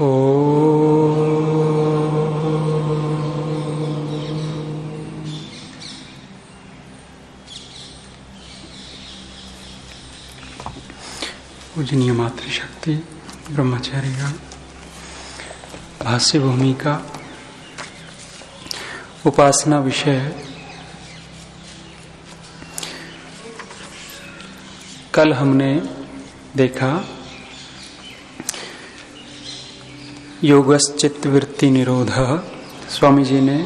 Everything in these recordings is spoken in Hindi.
पूजनीय मातृशक्ति ब्रह्मचर्य भाष्य भूमिका उपासना विषय। कल हमने देखा योगश्चित्त वृत्ति निरोध। स्वामी जी ने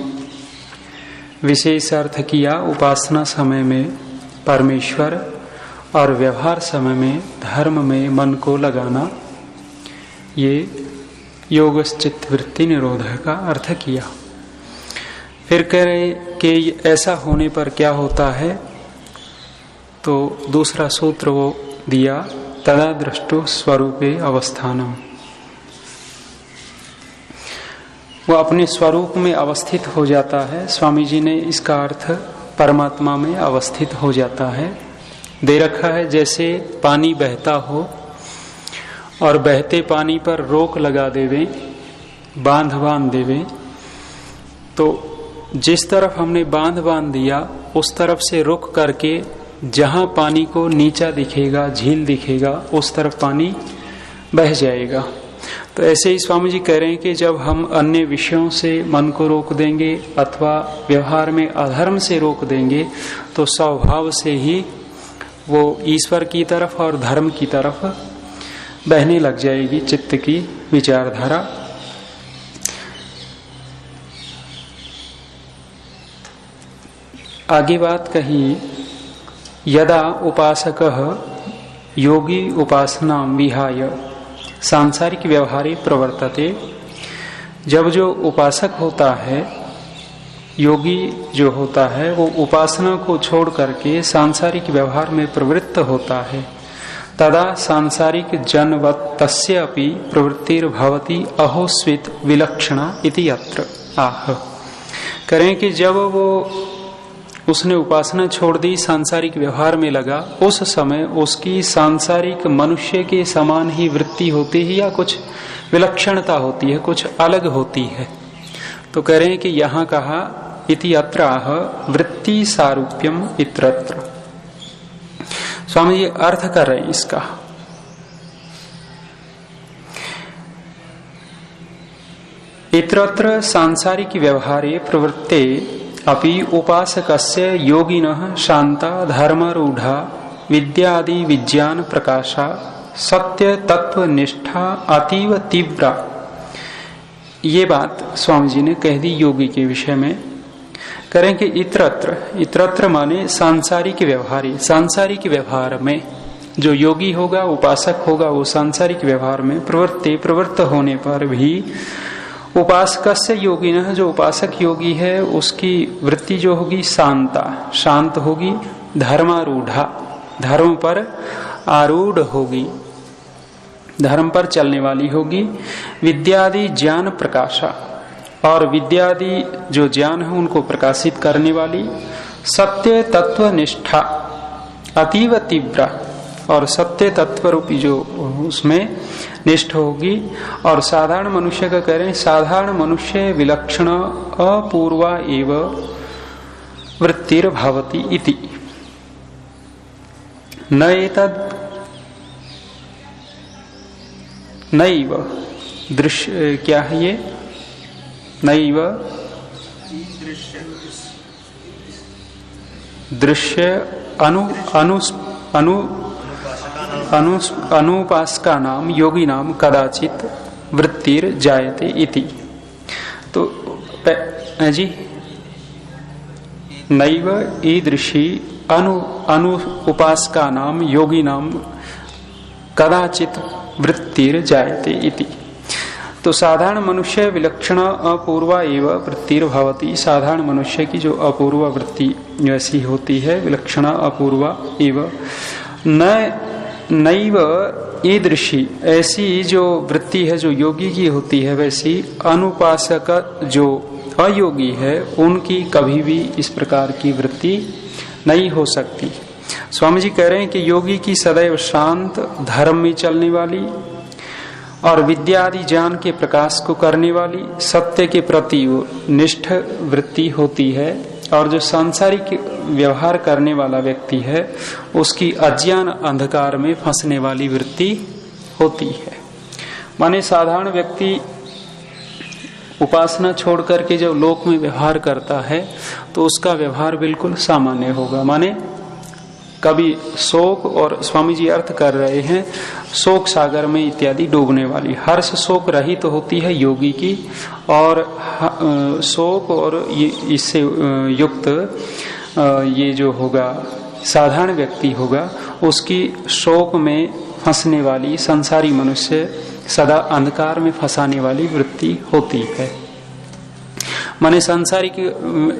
विशेष अर्थ किया उपासना समय में परमेश्वर और व्यवहार समय में धर्म में मन को लगाना। ये योगश्चित्त वृत्ति निरोध का अर्थ किया। फिर कह रहे कि ऐसा होने पर क्या होता है, तो दूसरा सूत्र वो दिया तदा दृष्टो स्वरूपे अवस्थानम। वो अपने स्वरूप में अवस्थित हो जाता है। स्वामी जी ने इसका अर्थ परमात्मा में अवस्थित हो जाता है दे रखा है। जैसे पानी बहता हो और बहते पानी पर रोक लगा देवे, बांध देवे, तो जिस तरफ हमने बांध दिया उस तरफ से रुक करके जहां पानी को नीचा दिखेगा, झील दिखेगा, उस तरफ पानी बह जाएगा। तो ऐसे ही स्वामी जी कह रहे हैं कि जब हम अन्य विषयों से मन को रोक देंगे अथवा व्यवहार में अधर्म से रोक देंगे तो स्वभाव से ही वो ईश्वर की तरफ और धर्म की तरफ बहने लग जाएगी चित्त की विचारधारा। आगे बात कही, यदा उपासकः योगी उपासना विहाय सांसारिक व्यवहारे प्रवर्तते। जब जो उपासक होता है, योगी जो होता है, वो उपासना को छोड़ करके सांसारिक व्यवहार में प्रवृत्त होता है, तदा सांसारिक जनवत् तस्य अपि प्रवृत्तिर्भवति अहोस्वित विलक्षणा इति अत्र आह। करें कि जब वो उसने उपासना छोड़ दी, सांसारिक व्यवहार में लगा, उस समय उसकी सांसारिक मनुष्य के समान ही वृत्ति होती है या कुछ विलक्षणता होती है, कुछ अलग होती है। तो कह रहे हैं कि यहाँ कहा इति अत्र आह वृत्ति सारूप्यम इत्रत्र। स्वामी जी अर्थ कर रहे हैं इसका। इत्रत्र सांसारिक व्यवहारे प्रवृत्ते अपि उपासकस्य योगिनः शांता धर्मारूढ़ा विद्यादि विज्ञान प्रकाशा सत्य तत्व निष्ठा अतीव तीव्रा। ये बात स्वामी जी ने कह दी योगी के विषय में। करें कि इत्रत्र माने सांसारिक व्यवहारी, सांसारिक व्यवहार में जो योगी होगा, उपासक होगा, वो सांसारिक व्यवहार में प्रवृत्त होने पर भी उपासकस्य योगिनः, जो उपासक योगी है उसकी वृत्ति जो होगी शांता, शांत होगी, धर्मारूढ़ा, धर्म पर आरूढ़ होगी, धर्म पर चलने वाली होगी, विद्यादि ज्ञान प्रकाशा, और विद्यादि जो ज्ञान है उनको प्रकाशित करने वाली, सत्य तत्व निष्ठा अतीव तीव्रा, और सत्य तत्व रूपी जो उसमें निष्ठ होगी। और साधारण मनुष्य का कह रहे हैं, साधारण मनुष्य विलक्षण अपूर्वा एव वृत्तिर्भवति इति। न एतद् नैव दृश्य, क्या है ये, नैव दृश्य अनुपासका नाम योगी नाम कदाचित वृत्तिर जायते इति। तो जी नैव ईदृशी अनु उपासका नाम योगी नाम कदाचित वृत्तिर जायते इति। तो साधारण मनुष्य विलक्षण अपूर्वा एव वृत्तिर्भवति। साधारण मनुष्य की जो अपूर्व वृत्ति ऐसी होती है, विलक्षण अपूर्वा एव नैव ईदृशी, ऐसी जो वृत्ति है जो योगी की होती है, वैसी अनुपासक जो अयोगी है उनकी कभी भी इस प्रकार की वृत्ति नहीं हो सकती। स्वामी जी कह रहे हैं कि योगी की सदैव शांत, धर्म में चलने वाली और विद्या आदि ज्ञान के प्रकाश को करने वाली सत्य के प्रति निष्ठ वृत्ति होती है। और जो सांसारिक व्यवहार करने वाला व्यक्ति है उसकी अज्ञान अंधकार में फंसने वाली वृत्ति होती है। माने साधारण व्यक्ति उपासना छोड़ करके जब लोक में व्यवहार करता है तो उसका व्यवहार बिल्कुल सामान्य होगा। माने कभी शोक, और स्वामी जी अर्थ कर रहे हैं शोक सागर में इत्यादि डूबने वाली, हर्ष शोक रहित तो होती है योगी की, और शोक और इससे युक्त ये जो होगा साधारण व्यक्ति होगा उसकी शोक में फंसने वाली संसारी मनुष्य सदा अंधकार में फंसाने वाली वृत्ति होती है। माने सांसारिक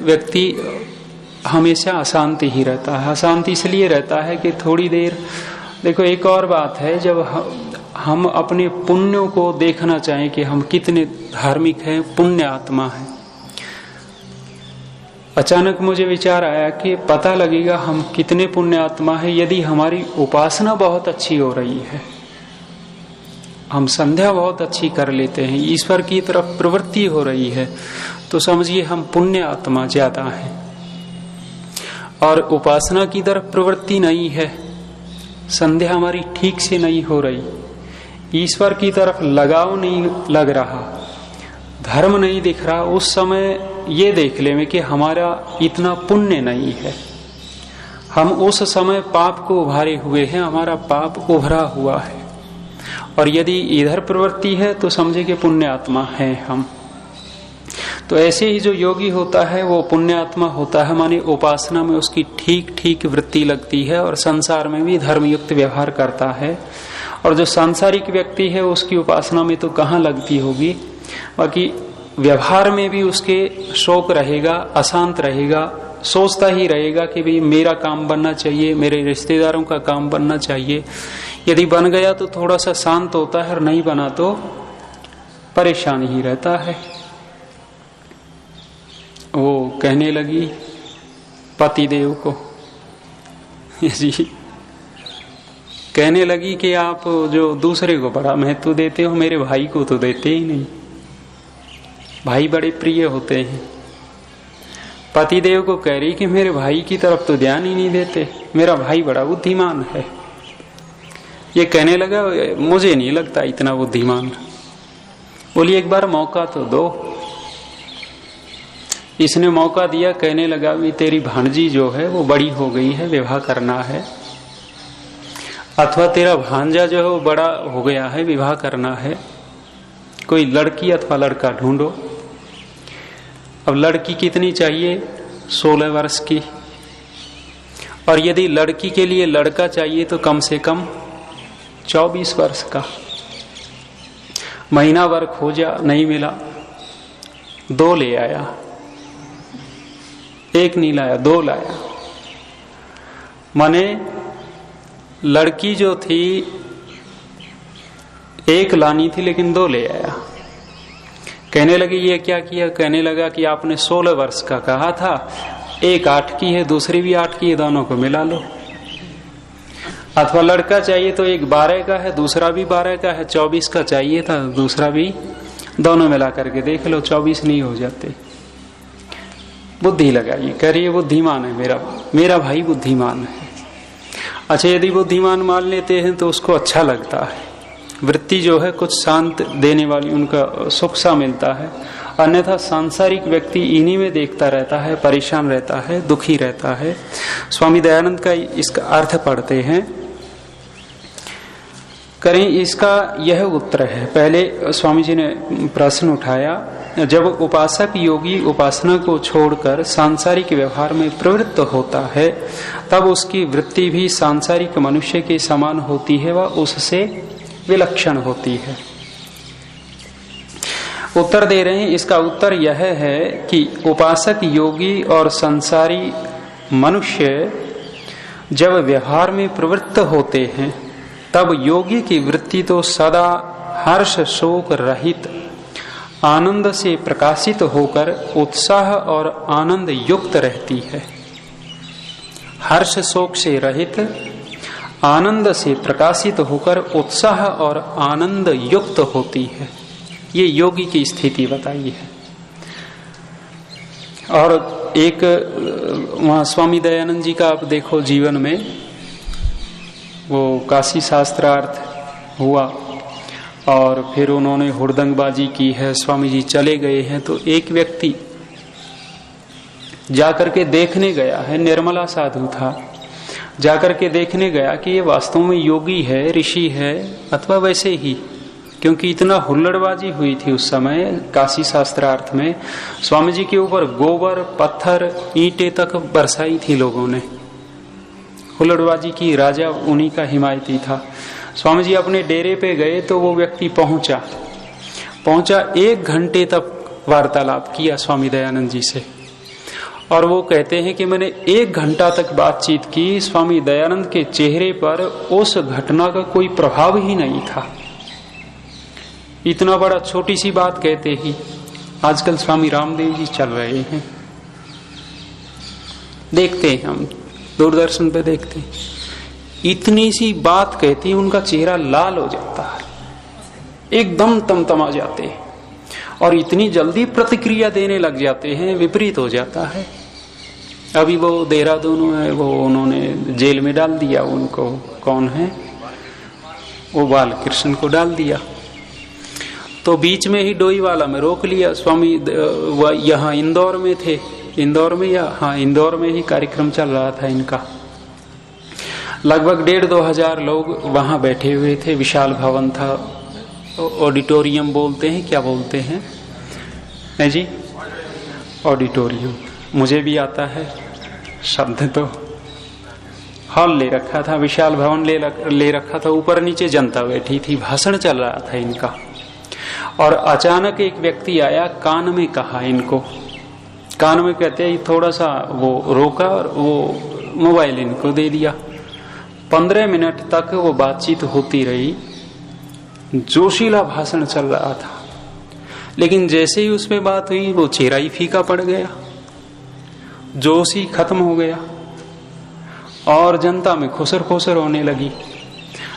व्यक्ति हमेशा अशांति ही रहता है। अशांति इसलिए रहता है कि थोड़ी देर, देखो एक और बात है, जब हम अपने पुण्यों को देखना चाहें कि हम कितने धार्मिक हैं, पुण्य आत्मा है, अचानक मुझे विचार आया कि पता लगेगा हम कितने पुण्य आत्मा है यदि हमारी उपासना बहुत अच्छी हो रही है, हम संध्या बहुत अच्छी कर लेते हैं, ईश्वर की तरफ प्रवृत्ति हो रही है, तो समझिए हम पुण्य आत्मा ज्यादा है। और उपासना की तरफ प्रवृत्ति नहीं है, संध्या हमारी ठीक से नहीं हो रही, ईश्वर की तरफ लगाव नहीं लग रहा, धर्म नहीं दिख रहा, उस समय ये देख लें कि हमारा इतना पुण्य नहीं है, हम उस समय पाप को उभारे हुए हैं, हमारा पाप उभरा हुआ है। और यदि इधर प्रवृत्ति है तो समझे कि पुण्य आत्मा है हम। तो ऐसे ही जो योगी होता है वो पुण्य आत्मा होता है, माने उपासना में उसकी ठीक ठीक वृत्ति लगती है और संसार में भी धर्मयुक्त व्यवहार करता है। और जो सांसारिक व्यक्ति है उसकी उपासना में तो कहाँ लगती होगी, बाकी व्यवहार में भी उसके शोक रहेगा, अशांत रहेगा, सोचता ही रहेगा कि भाई मेरा काम बनना चाहिए, मेरे रिश्तेदारों का काम बनना चाहिए। यदि बन गया तो थोड़ा सा शांत होता है और नहीं बना तो परेशान ही रहता है। वो कहने लगी पतिदेव को जी, कहने लगी कि आप जो दूसरे को बड़ा महत्व देते हो मेरे भाई को तो देते ही नहीं, भाई बड़े प्रिय होते हैं। पतिदेव को कह रही कि मेरे भाई की तरफ तो ध्यान ही नहीं देते, मेरा भाई बड़ा बुद्धिमान है। ये कहने लगा मुझे नहीं लगता इतना बुद्धिमान। बोली एक बार मौका तो दो। इसने मौका दिया, कहने लगा भी तेरी भांजी जो है वो बड़ी हो गई है, विवाह करना है, अथवा तेरा भांजा जो है वो बड़ा हो गया है, विवाह करना है, कोई लड़की अथवा लड़का ढूंढो। अब लड़की कितनी चाहिए? 16 वर्ष की, और यदि लड़की के लिए लड़का चाहिए तो कम से कम 24 वर्ष का। महीना भर खोजा, नहीं मिला, 2 ले आया, 1 नहीं लाया, 2 लाया। माने लड़की जो थी 1 लानी थी लेकिन 2 ले आया। कहने लगी ये क्या किया? कहने लगा कि आपने 16 वर्ष का कहा था, एक 8 की है, दूसरी भी 8 की है, दोनों को मिला लो। अथवा लड़का चाहिए तो एक 12 का है, दूसरा भी 12 का है, 24 का चाहिए था, दूसरा भी, दोनों मिला करके देख लो 24 नहीं हो जाते। बुद्धि लगाइए, कह रही है बुद्धिमान है मेरा भाई बुद्धिमान है। अच्छा, यदि बुद्धिमान मान लेते हैं तो उसको अच्छा लगता है, वृत्ति जो है कुछ शांत देने वाली, उनका सुख सा मिलता है। अन्यथा सांसारिक व्यक्ति इन्हीं में देखता रहता है, परेशान रहता है, दुखी रहता है। स्वामी दयानंद का इसका अर्थ पढ़ते हैं, करें इसका यह उत्तर है। पहले स्वामी जी ने प्रश्न उठाया, जब उपासक योगी उपासना को छोड़कर सांसारिक व्यवहार में प्रवृत्त होता है तब उसकी वृत्ति भी सांसारिक मनुष्य के समान होती है, वह उससे विलक्षण होती है। उत्तर दे रहे हैं, इसका उत्तर यह है कि उपासक योगी और संसारी मनुष्य जब व्यवहार में प्रवृत्त होते हैं तब योगी की वृत्ति तो सदा हर्ष शोक रहित आनंद से प्रकाशित होकर उत्साह और आनंद युक्त रहती है। हर्ष शोक से रहित आनंद से प्रकाशित होकर उत्साह और आनंद युक्त होती है। ये योगी की स्थिति बताई है। और एक वहां स्वामी दयानंद जी का आप देखो जीवन में, वो काशी शास्त्रार्थ हुआ और फिर उन्होंने हुड़दंगबाजी की है, स्वामी जी चले गए हैं, तो एक व्यक्ति जाकर के देखने गया है, निर्मला साधु था, जाकर के देखने गया कि ये वास्तव में योगी है, ऋषि है अथवा वैसे ही, क्योंकि इतना हुल्लड़बाजी हुई थी उस समय काशी शास्त्रार्थ में। स्वामी जी के ऊपर गोबर, पत्थर, ईंटें तक बरसाई थी लोगों ने, हुल्लड़बाजी की, राजा उन्हीं का हिमायती था। स्वामी जी अपने डेरे पे गए तो वो व्यक्ति पहुंचा 1 घंटे तक वार्तालाप किया स्वामी दयानंद जी से, और वो कहते हैं कि मैंने 1 घंटा तक बातचीत की, स्वामी दयानंद के चेहरे पर उस घटना का कोई प्रभाव ही नहीं था। इतना बड़ा छोटी सी बात कहते ही, आजकल स्वामी रामदेव जी चल रहे हैं, देखते हैं हम दूरदर्शन पे देखते हैं, इतनी सी बात कहती उनका चेहरा लाल हो जाता है, एकदम तमतमा जाते हैं और इतनी जल्दी प्रतिक्रिया देने लग जाते हैं, विपरीत हो जाता है। अभी वो देहरादून में वो उन्होंने जेल में डाल दिया उनको, कौन है वो, बालकृष्ण को डाल दिया, तो बीच में ही डोईवाला में रोक लिया। स्वामी यहाँ इंदौर में थे, इंदौर में या हाँ इंदौर में ही कार्यक्रम चल रहा था इनका, लगभग 1,500-2 हजार लोग वहां बैठे हुए थे, विशाल भवन था, ऑडिटोरियम बोलते हैं, क्या बोलते हैं नहीं जी, ऑडिटोरियम, मुझे भी आता है शब्द, तो हॉल ले रखा था, विशाल भवन ले रखा था, ऊपर नीचे जनता बैठी थी, भाषण चल रहा था इनका, और अचानक एक व्यक्ति आया, कान में कहा इनको, कान में कहते ही थोड़ा सा वो रोका और वो मोबाइल इनको दे दिया। 15 मिनट तक वो बातचीत होती रही, जोशीला भाषण चल रहा था, लेकिन जैसे ही उसमें बात हुई वो चेहरा ही फीका पड़ गया, जोश ही खत्म हो गया और जनता में खुसर खुसर होने लगी।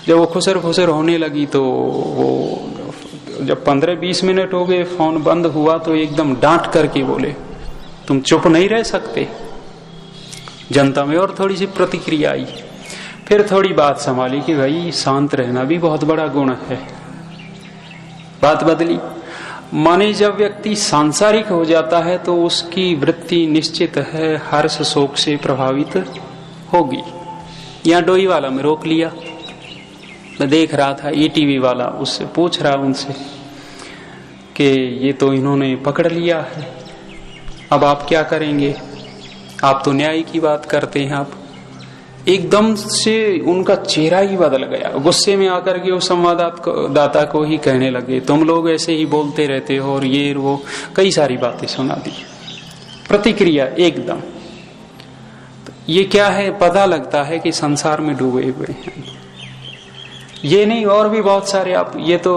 जब वो खुसर खुसर होने लगी तो वो जब 15-20 मिनट हो गए, फोन बंद हुआ तो एकदम डांट करके बोले, तुम चुप नहीं रह सकते। जनता में और थोड़ी सी प्रतिक्रिया आई, फिर थोड़ी बात संभाली कि भाई शांत रहना भी बहुत बड़ा गुण है, बात बदली। माने जब व्यक्ति सांसारिक हो जाता है तो उसकी वृत्ति निश्चित है हर्ष शोक से प्रभावित होगी। यहाँ डोई वाला में रोक लिया, मैं देख रहा था ETV वाला, उससे पूछ रहा उनसे कि ये तो इन्होंने पकड़ लिया है, अब आप क्या करेंगे, आप तो न्याय की बात करते हैं। आप एकदम से उनका चेहरा ही बदल गया, गुस्से में आकर के उस संवाददाता को ही कहने लगे, तुम लोग ऐसे ही बोलते रहते हो और ये वो कई सारी बातें सुना दी, प्रतिक्रिया एकदम। तो ये क्या है, पता लगता है कि संसार में डूबे हुए हैं। ये नहीं, और भी बहुत सारे, आप ये तो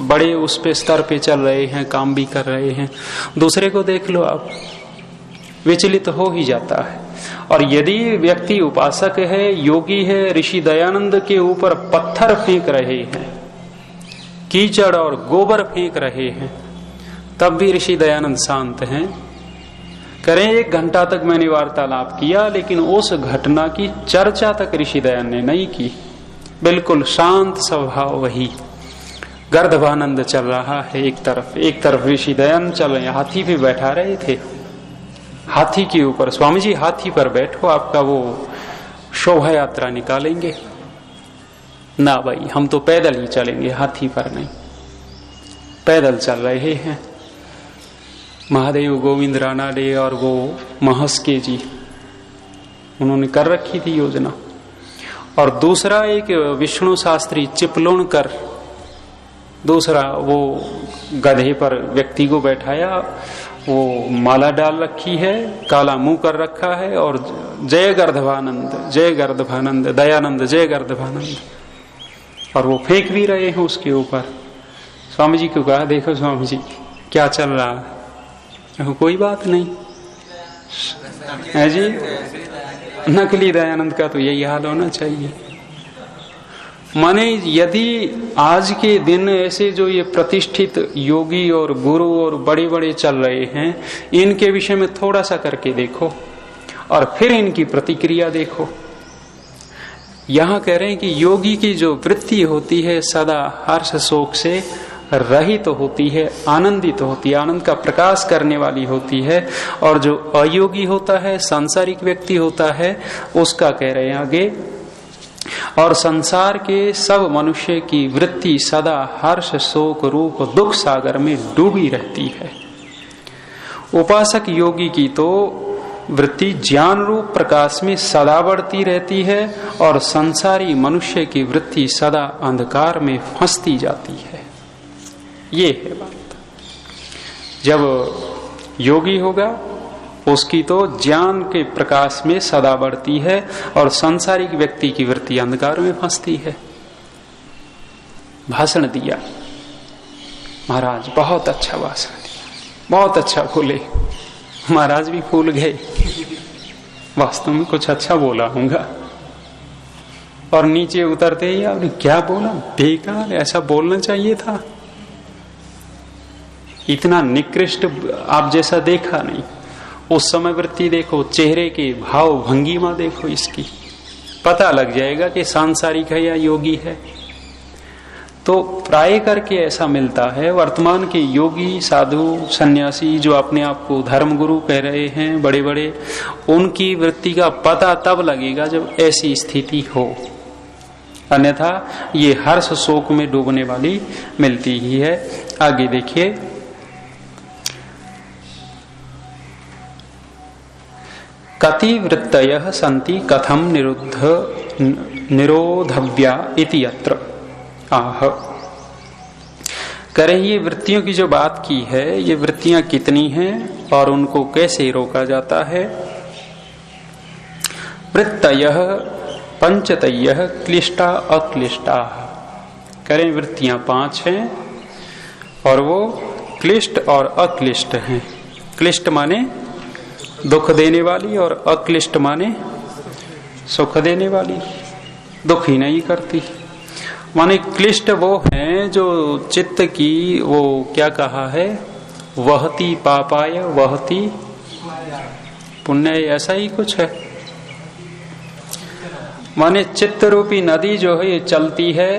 बड़े उस पे स्तर पे चल रहे हैं, काम भी कर रहे हैं, दूसरे को देख लो, आप विचलित हो ही जाता है। और यदि व्यक्ति उपासक है, योगी है, ऋषि दयानंद के ऊपर पत्थर फेंक रहे हैं, कीचड़ और गोबर फेंक रहे हैं, तब भी ऋषि दयानंद शांत हैं। करें 1 घंटा तक मैंने वार्तालाप किया, लेकिन उस घटना की चर्चा तक ऋषि दयानंद ने नहीं की, बिल्कुल शांत स्वभाव वही। गर्दभानंद चल रहा है एक तरफ ऋषि दयानंद चल रहे, हाथी पे बैठा रहे थे, हाथी के ऊपर, स्वामी जी हाथी पर बैठो, आपका वो शोभा यात्रा निकालेंगे। ना भाई, हम तो पैदल ही चलेंगे, हाथी पर नहीं। पैदल चल रहे हैं महादेव गोविंद रानाडे और वो महस्के जी, उन्होंने कर रखी थी योजना। और दूसरा एक विष्णु शास्त्री चिपलूणकर, दूसरा वो गधे पर व्यक्ति को बैठाया, वो माला डाल रखी है, काला मुंह कर रखा है और जय गर्दभानंद, जय गर्दभानंद, दयानंद, जय गर्दभानंद, और वो फेंक भी रहे हैं उसके ऊपर। स्वामी जी को कहा, देखो स्वामी जी क्या चल रहा है, कोई बात नहीं है जी, नकली दयानंद का तो यही हाल होना चाहिए। माने यदि आज के दिन ऐसे जो ये प्रतिष्ठित योगी और गुरु और बड़े बड़े चल रहे हैं, इनके विषय में थोड़ा सा करके देखो और फिर इनकी प्रतिक्रिया देखो। यहां कह रहे हैं कि योगी की जो वृत्ति होती है सदा हर्ष शोक से रहित तो होती है, आनंदित होती है, आनंद का प्रकाश करने वाली होती है। और जो अयोगी होता है, सांसारिक व्यक्ति होता है, उसका कह रहे हैं आगे, और संसार के सब मनुष्य की वृत्ति सदा हर्ष शोक रूप दुख सागर में डूबी रहती है। उपासक योगी की तो वृत्ति ज्ञान रूप प्रकाश में सदा बढ़ती रहती है और संसारी मनुष्य की वृत्ति सदा अंधकार में फंसती जाती है। ये है बात। जब योगी होगा उसकी तो ज्ञान के प्रकाश में सदा बढ़ती है और सांसारिक व्यक्ति की वृत्ति अंधकार में फंसती है। भाषण दिया महाराज, बहुत अच्छा भाषण दिया, बहुत अच्छा बोले। महाराज भी फूल गए, वास्तव में कुछ अच्छा बोला होगा। और नीचे उतरते ही आपने क्या बोला, बेकार, ऐसा बोलना चाहिए था, इतना निकृष्ट आप जैसा देखा नहीं। उस समय वृत्ति देखो, चेहरे के भाव भंगिमा देखो, इसकी पता लग जाएगा कि सांसारिक है या योगी है। तो प्राय करके ऐसा मिलता है, वर्तमान के योगी साधु सन्यासी जो अपने आप को धर्मगुरु कह रहे हैं बड़े बड़े, उनकी वृत्ति का पता तब लगेगा जब ऐसी स्थिति हो, अन्यथा ये हर्ष शोक में डूबने वाली मिलती ही है। आगे देखिए, कति वृत्तयः सन्ति कथम निरोधव्या इति अत्र आह। करें ये वृत्तियों की जो बात की है, ये वृत्तियां कितनी हैं और उनको कैसे रोका जाता है। वृत्तयः पंचतयः क्लिष्टा अक्लिष्टा। करें वृत्तियां 5 हैं और वो क्लिष्ट और अक्लिष्ट हैं। क्लिष्ट माने दुख देने वाली और अक्लिष्ट माने सुख देने वाली, दुख ही नहीं करती। माने क्लिष्ट वो हैं जो चित्त की, वो क्या कहा है, वहती पापाय वहती पुण्य, ऐसा ही कुछ है। माने चित्त रूपी नदी जो है ये चलती है,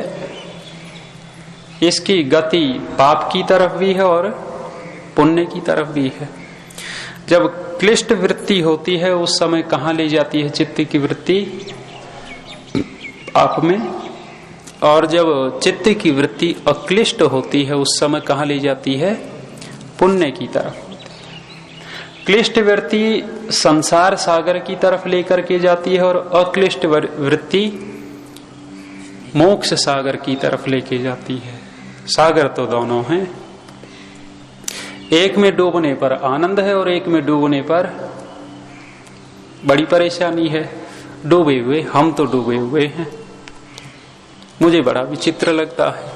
इसकी गति पाप की तरफ भी है और पुण्य की तरफ भी है। जब क्लिष्ट वृत्ति होती है उस समय कहाँ ले जाती है चित्त की वृत्ति, पाप में। और जब चित्त की वृत्ति अक्लिष्ट होती है उस समय कहाँ ले जाती है, पुण्य की तरफ। क्लिष्ट वृत्ति संसार सागर की तरफ लेकर के जाती है और अक्लिष्ट वृत्ति मोक्ष सागर की तरफ लेके जाती है। सागर तो दोनों हैं, एक में डूबने पर आनंद है और एक में डूबने पर बड़ी परेशानी है। डूबे हुए, हम तो डूबे हुए हैं। मुझे बड़ा विचित्र लगता है,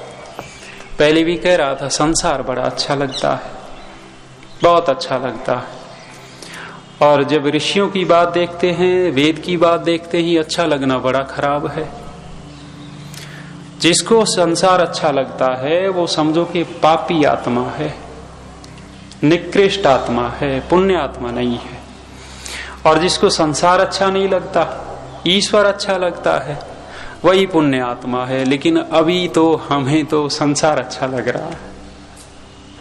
पहले भी कह रहा था, संसार बड़ा अच्छा लगता है, बहुत अच्छा लगता है। और जब ऋषियों की बात देखते हैं, वेद की बात देखते ही अच्छा लगना बड़ा खराब है। जिसको संसार अच्छा लगता है वो समझो कि पापी आत्मा है, निकृष्ट आत्मा है, पुण्य आत्मा नहीं है। और जिसको संसार अच्छा नहीं लगता, ईश्वर अच्छा लगता है, वही पुण्य आत्मा है। लेकिन अभी तो हमें तो संसार अच्छा लग रहा है,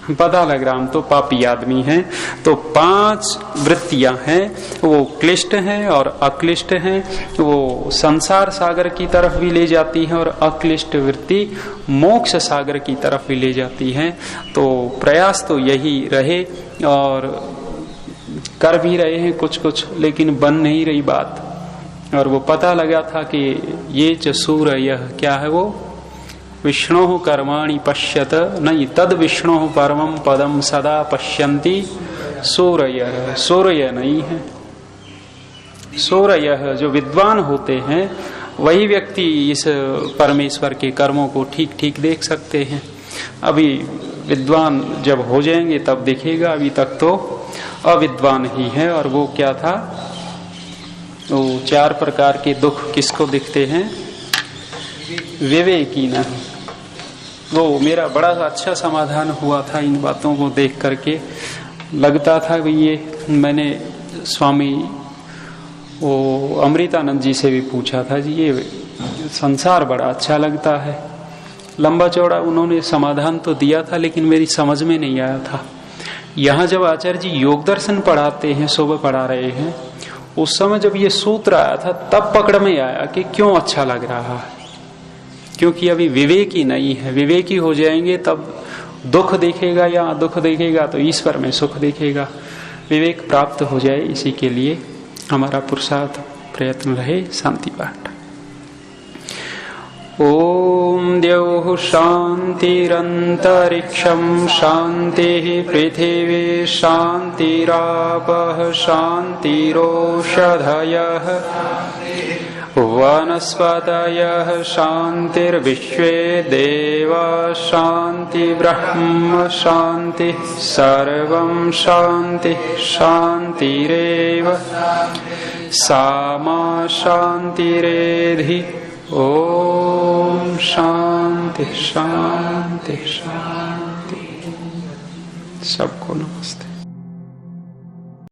पता लग रहा हम तो पापी आदमी हैं। तो 5 वृत्तियां हैं, वो क्लिष्ट हैं और अक्लिष्ट हैं। वो संसार सागर की तरफ भी ले जाती हैं और अक्लिष्ट वृत्ति मोक्ष सागर की तरफ भी ले जाती हैं। तो प्रयास तो यही रहे और कर भी रहे हैं कुछ कुछ, लेकिन बन नहीं रही बात। और वो पता लगा था कि ये च सूरयः, क्या है वो, विष्णु कर्माणि पश्यत नहीं तद विष्णु परमं पदम सदा पश्यन्ति सूरयः। सूर्य नहीं है, सूरयः जो विद्वान होते हैं वही व्यक्ति इस परमेश्वर के कर्मों को ठीक ठीक देख सकते हैं। अभी विद्वान जब हो जाएंगे तब दिखेगा, अभी तक तो अविद्वान ही है। और वो क्या था, वो 4 प्रकार के दुख किसको दिखते हैं, विवेकी न। वो मेरा बड़ा अच्छा समाधान हुआ था इन बातों को देख करके। लगता था कि ये मैंने स्वामी वो अमृतानंद जी से भी पूछा था जी, ये संसार बड़ा अच्छा लगता है। लंबा चौड़ा उन्होंने समाधान तो दिया था, लेकिन मेरी समझ में नहीं आया था। यहाँ जब आचार्य जी योग दर्शन पढ़ाते हैं, सुबह पढ़ा रहे हैं, उस समय जब ये सूत्र आया था तब पकड़ में आया कि क्यों अच्छा लग रहा है। क्योंकि अभी विवेकी नहीं है। विवेकी हो जाएंगे तब दुख देखेगा, या दुख देखेगा तो ईश्वर में सुख देखेगा। विवेक प्राप्त हो जाए, इसी के लिए हमारा पुरुषार्थ प्रयत्न रहे। शांति पाठ। ओम द्यौः शान्तिरन्तरिक्षं शान्तिः पृथिवी शान्तिरापः शान्तिरोषधयः वनस्पतयः शान्तिर्विश्वे देवा शान्ति ब्रह्म शान्ति सर्वं शान्ति शान्तिरेव सामा शान्तिरेधि। ओम शांति शांति शांति। सबको नमस्ते।